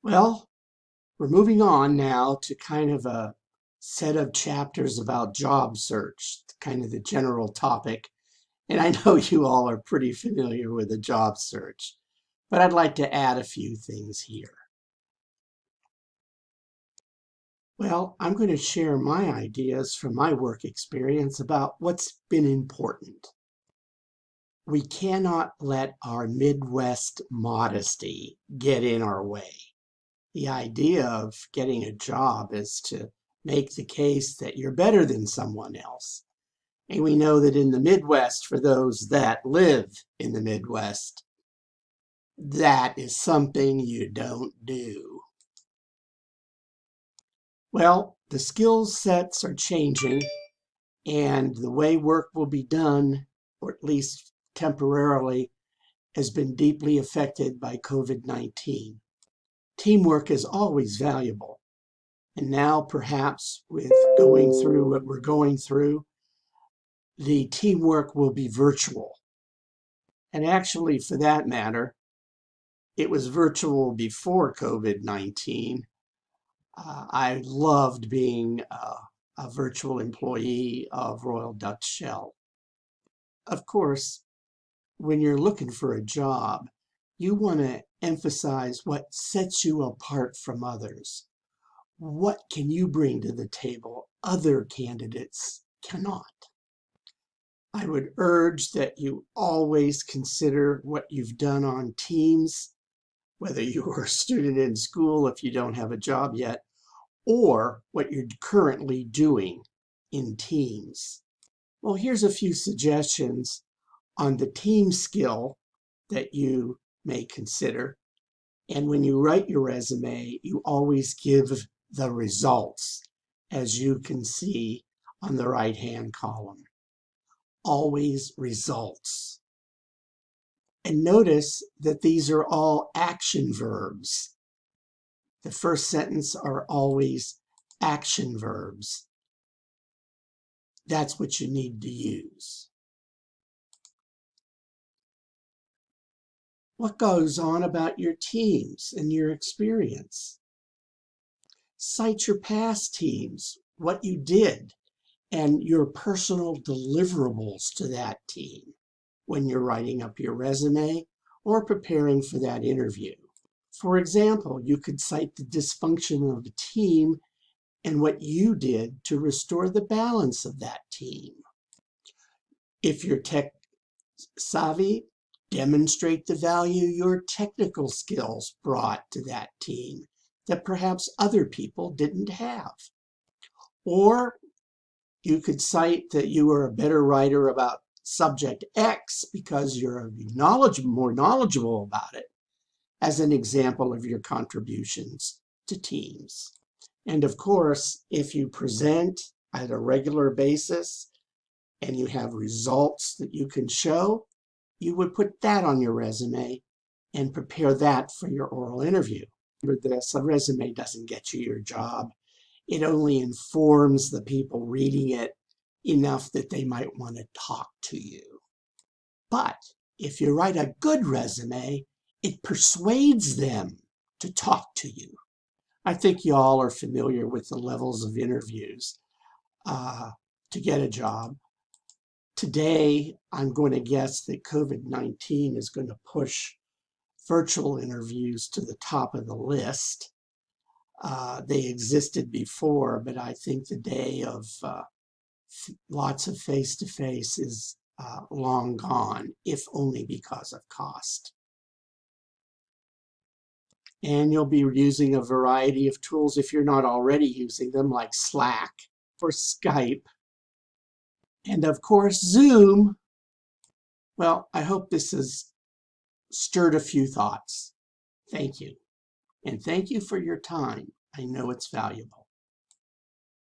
Well, we're moving on now to kind of a set of chapters about job search, kind of the general topic. And I know you all are pretty familiar with a job search, but I'd like to add a few things here. Well, I'm going to share my ideas from my work experience about what's been important. We cannot let our Midwest modesty get in our way. The idea of getting a job is to make the case that you're better than someone else. And we know that in the Midwest, for those that live in the Midwest, that is something you don't do. Well, the skill sets are changing, and the way work will be done, or at least temporarily, has been deeply affected by COVID-19. Teamwork is always valuable. And now perhaps with going through what we're going through, the teamwork will be virtual. And actually, for that matter, it was virtual before COVID-19. I loved being a virtual employee of Royal Dutch Shell. Of course, when you're looking for a job, you want to emphasize what sets you apart from others. What can you bring to the table other candidates cannot? I would urge that you always consider what you've done on teams, whether you were a student in school if you don't have a job yet, or what you're currently doing in teams. Well, here's a few suggestions on the team skill that you may consider. And when you write your resume, you always give the results, as you can see on the right-hand column. Always results. And notice that these are all action verbs. The first sentence are always action verbs. That's what you need to use. What goes on about your teams and your experience? Cite your past teams, what you did, and your personal deliverables to that team when you're writing up your resume or preparing for that interview. For example, you could cite the dysfunction of a team and what you did to restore the balance of that team. If you're tech savvy, demonstrate the value your technical skills brought to that team that perhaps other people didn't have. Or you could cite that you are a better writer about subject X because you're more knowledgeable about it as an example of your contributions to teams. And of course, if you present at a regular basis and you have results that you can show, you would put that on your resume and prepare that for your oral interview. Remember this, a resume doesn't get you your job. It only informs the people reading it enough that they might want to talk to you. But if you write a good resume, it persuades them to talk to you. I think you all are familiar with the levels of interviews to get a job. Today, I'm going to guess that COVID-19 is going to push virtual interviews to the top of the list. They existed before, but I think the day of lots of face-to-face is long gone, if only because of cost. And you'll be using a variety of tools if you're not already using them, like Slack or Skype. And of course, Zoom. Well, I hope this has stirred a few thoughts. Thank you. And thank you for your time. I know it's valuable.